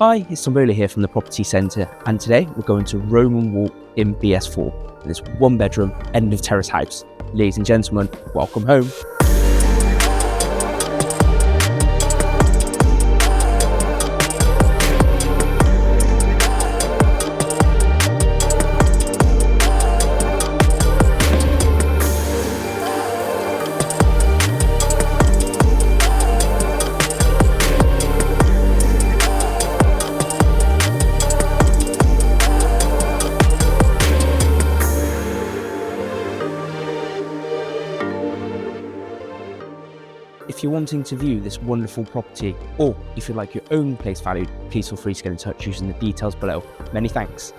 Hi, it's Tom here from the Property Centre, and today we're going to Roman Walk in BS4, this one bedroom, end of terrace house. Ladies and gentlemen, welcome home. If you're wanting to view this wonderful property, or if you'd like your own place valued, please feel free to get in touch using the details below. Many thanks.